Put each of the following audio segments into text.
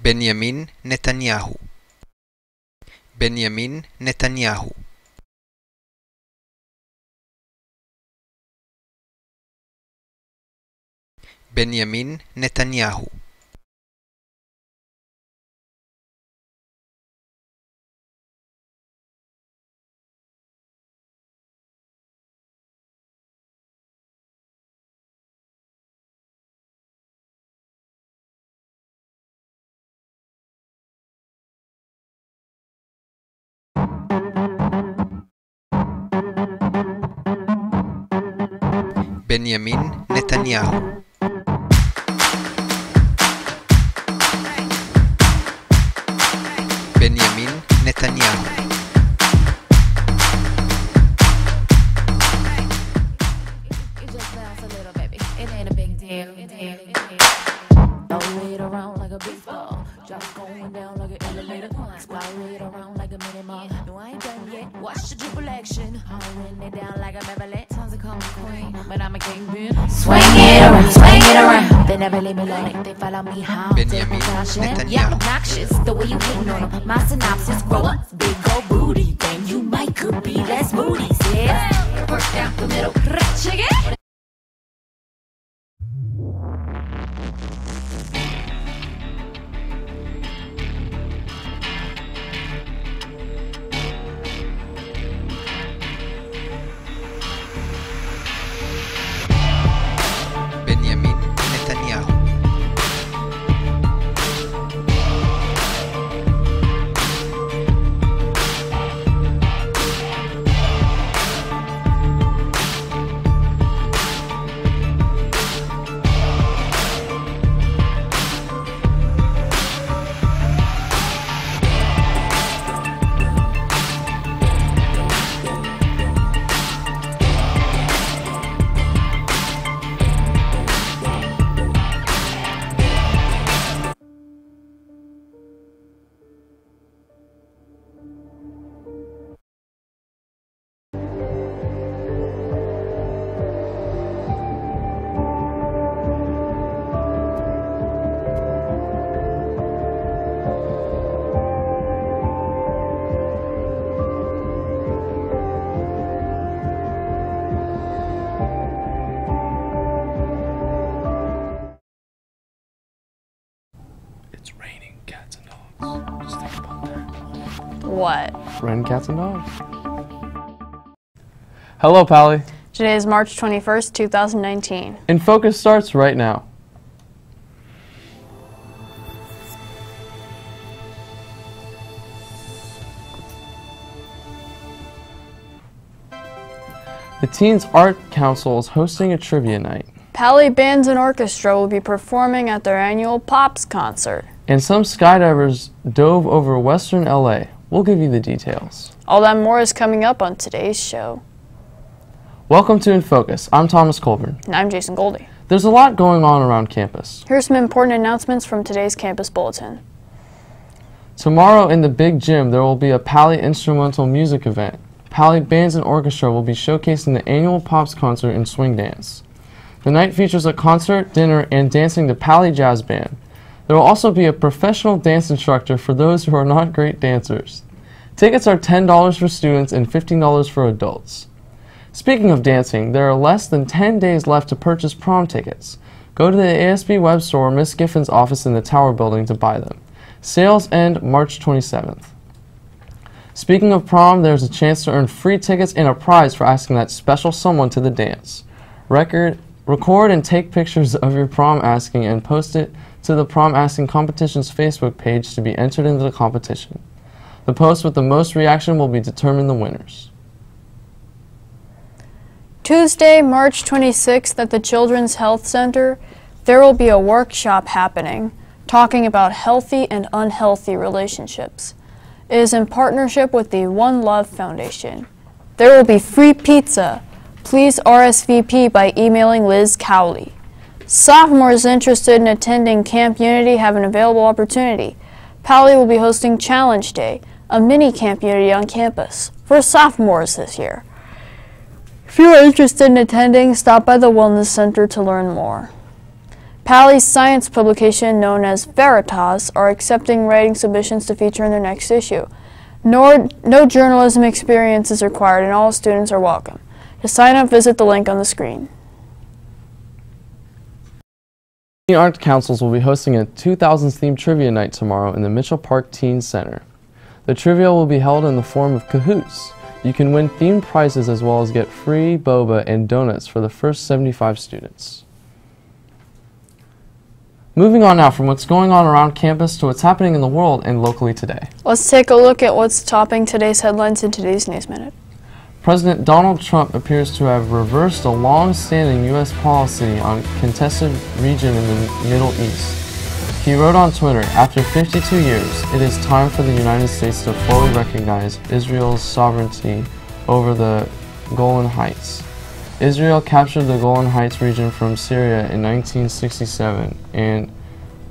Benjamin Netanyahu. Benjamin Netanyahu. Benjamin Netanyahu. Benjamin Netanyahu. Benjamin Netanyahu. You just bounce a little, baby. It ain't a big deal. Throw it around like a baseball. Drop going down like an elevator. Spiral it around like a mini mall. No, I ain't done yet. Watch the triple action. Hollering it down like a Beverly. Tons of call me queen, but I'm a kingpin. Swing it around. They never leave me alone. They follow me how. Benjamin Netanyahu. Yeah, obnoxious. The way you hating on them. My synopsis, grow up, big old booty. Then you might could be less booty. Yeah, work down the middle. Check it. Benjamin Netanyahu. It's raining cats and dogs. Just think about that. What? Raining cats and dogs. Hello, Pally. Today is March 21st, 2019. INFocus starts right now. The Teens Art Council is hosting a trivia night. Pally Bands and Orchestra will be performing at their annual Pops concert. And some skydivers dove over Western LA. We'll give you the details. All that and more is coming up on today's show. Welcome to INFocus. I'm Thomas Colburn. And I'm Jason Goldie. There's a lot going on around campus. Here's some important announcements from today's campus bulletin. Tomorrow in the Big Gym, there will be a Pally instrumental music event. Pally Bands and Orchestra will be showcasing the annual Pops concert and swing dance. The night features a concert, dinner, and dancing to Pally Jazz Band. There will also be a professional dance instructor for those who are not great dancers. Tickets are $10 for students and $15 for adults. Speaking of dancing, there are less than 10 days left to purchase prom tickets. Go to the ASB web store or Miss Giffin's office in the Tower Building to buy them. Sales end March 27th. Speaking of prom, there's a chance to earn free tickets and a prize for asking that special someone to the dance. Record and take pictures of your prom asking and post it to the Prom Asking Competition's Facebook page to be entered into the competition. The post with the most reaction will be determined the winners. Tuesday, March 26th at the Children's Health Center, there will be a workshop happening talking about healthy and unhealthy relationships. It is in partnership with the One Love Foundation. There will be free pizza. Please RSVP by emailing Liz Cowley. Sophomores interested in attending Camp Unity have an available opportunity. Pally will be hosting Challenge Day, a mini Camp Unity on campus, for sophomores this year. If you are interested in attending, stop by the Wellness Center to learn more. Pally's science publication known as Veritas are accepting writing submissions to feature in their next issue. No journalism experience is required and all students are welcome. To sign up, visit the link on the screen. The Art Councils will be hosting a 2000s themed trivia night tomorrow in the Mitchell Park Teen Center. The trivia will be held in the form of cahoots. You can win themed prizes as well as get free boba and donuts for the first 75 students. Moving on now from what's going on around campus to what's happening in the world and locally today. Let's take a look at what's topping today's headlines in today's News Minute. President Donald Trump appears to have reversed a long-standing U.S. policy on contested region in the Middle East. He wrote on Twitter, "After 52 years, it is time for the United States to fully recognize Israel's sovereignty over the Golan Heights." Israel captured the Golan Heights region from Syria in 1967 and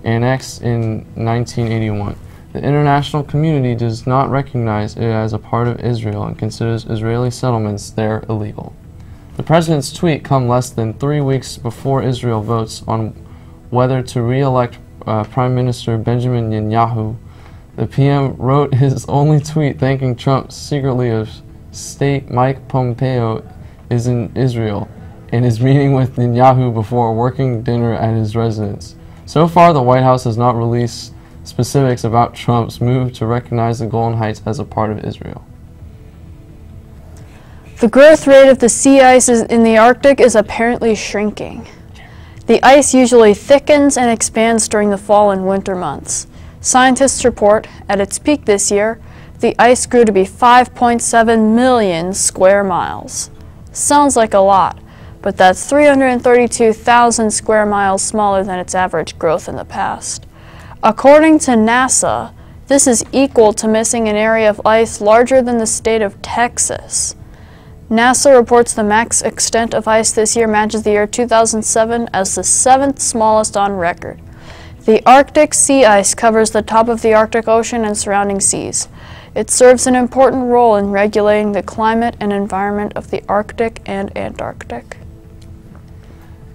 annexed in 1981. The international community does not recognize it as a part of Israel and considers Israeli settlements there illegal. The president's tweet comes less than 3 weeks before Israel votes on whether to re-elect Prime Minister Benjamin Netanyahu. The PM wrote his only tweet thanking Trump secretly of State Mike Pompeo is in Israel and is meeting with Netanyahu before a working dinner at his residence. So far, the White House has not released specifics about Trump's move to recognize the Golan Heights as a part of Israel. The growth rate of the sea ice in the Arctic is apparently shrinking. The ice usually thickens and expands during the fall and winter months. Scientists report, at its peak this year, the ice grew to be 5.7 million square miles. Sounds like a lot, but that's 332,000 square miles smaller than its average growth in the past. According to NASA, this is equal to missing an area of ice larger than the state of Texas. NASA reports the max extent of ice this year matches the year 2007 as the 7th smallest on record. The Arctic sea ice covers the top of the Arctic Ocean and surrounding seas. It serves an important role in regulating the climate and environment of the Arctic and Antarctic.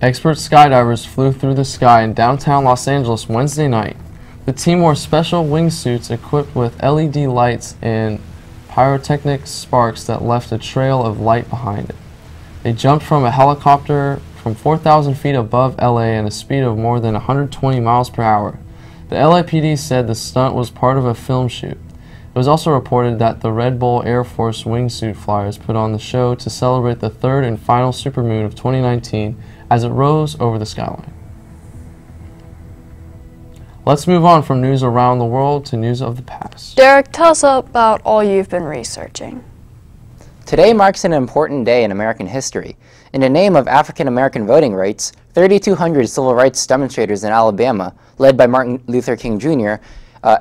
Expert skydivers flew through the sky in downtown Los Angeles Wednesday night. The team wore special wingsuits equipped with LED lights and pyrotechnic sparks that left a trail of light behind it. They jumped from a helicopter from 4,000 feet above LA at a speed of more than 120 miles per hour. The LAPD said the stunt was part of a film shoot. It was also reported that the Red Bull Air Force wingsuit flyers put on the show to celebrate the third and final supermoon of 2019 as it rose over the skyline. Let's move on from news around the world to news of the past. Derek, tell us about all you've been researching. Today marks an important day in American history. In the name of African American voting rights, 3,200 civil rights demonstrators in Alabama, led by Martin Luther King Jr.,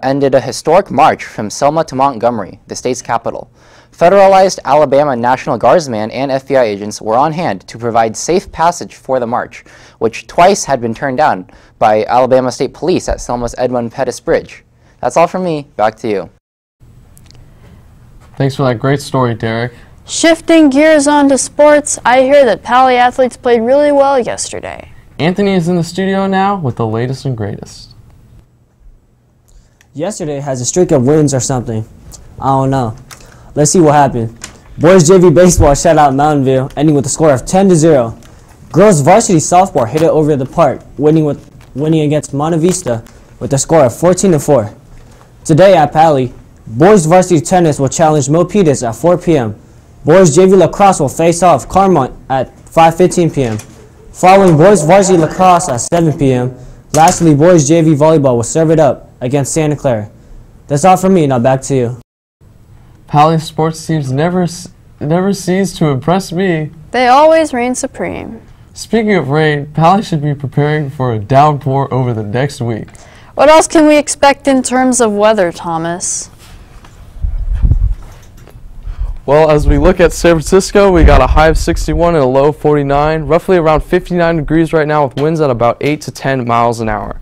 ended a historic march from Selma to Montgomery, the state's capital. Federalized Alabama National Guardsmen and FBI agents were on hand to provide safe passage for the march, which twice had been turned down by Alabama State Police at Selma's Edmund Pettus Bridge. That's all from me. Back to you. Thanks for that great story, Derek. Shifting gears on to sports, I hear that Pally athletes played really well yesterday. Anthony is in the studio now with the latest and greatest. Yesterday has a streak of wins or something. I don't know. Let's see what happened. Boys JV baseball shut out Mountain View, ending with a score of 10-0. Girls varsity softball hit it over the park, winning against Monte Vista with a score of 14-4. Today at Pally, boys varsity tennis will challenge Milpitas at 4 p.m. Boys JV lacrosse will face off Carmont at 5:15 p.m. Following boys varsity lacrosse at 7 p.m. Lastly, boys JV volleyball will serve it up against Santa Clara. That's all from me. Now back to you. Pally's sports teams never cease to impress me. They always reign supreme. Speaking of rain, Pally should be preparing for a downpour over the next week. What else can we expect in terms of weather, Thomas? Well, as we look at San Francisco, we got a high of 61 and a low of 49, roughly around 59 degrees right now with winds at about 8 to 10 miles an hour.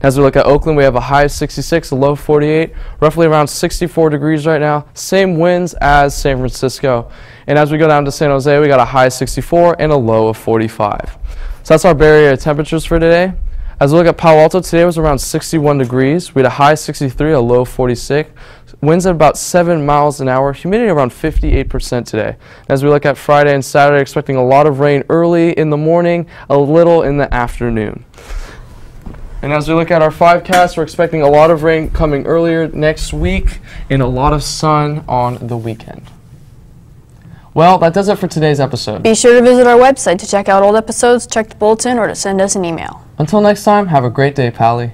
As we look at Oakland, we have a high of 66, a low of 48, roughly around 64 degrees right now. Same winds as San Francisco. And as we go down to San Jose, we got a high of 64 and a low of 45. So that's our Bay Area temperatures for today. As we look at Palo Alto, today was around 61 degrees. We had a high 63, a low 46. Winds at about 7 miles an hour. Humidity around 58% today. As we look at Friday and Saturday, expecting a lot of rain early in the morning, a little in the afternoon. And as we look at our 5cast, we're expecting a lot of rain coming earlier next week and a lot of sun on the weekend. Well, that does it for today's episode. Be sure to visit our website to check out old episodes, check the bulletin, or to send us an email. Until next time, have a great day, Pally.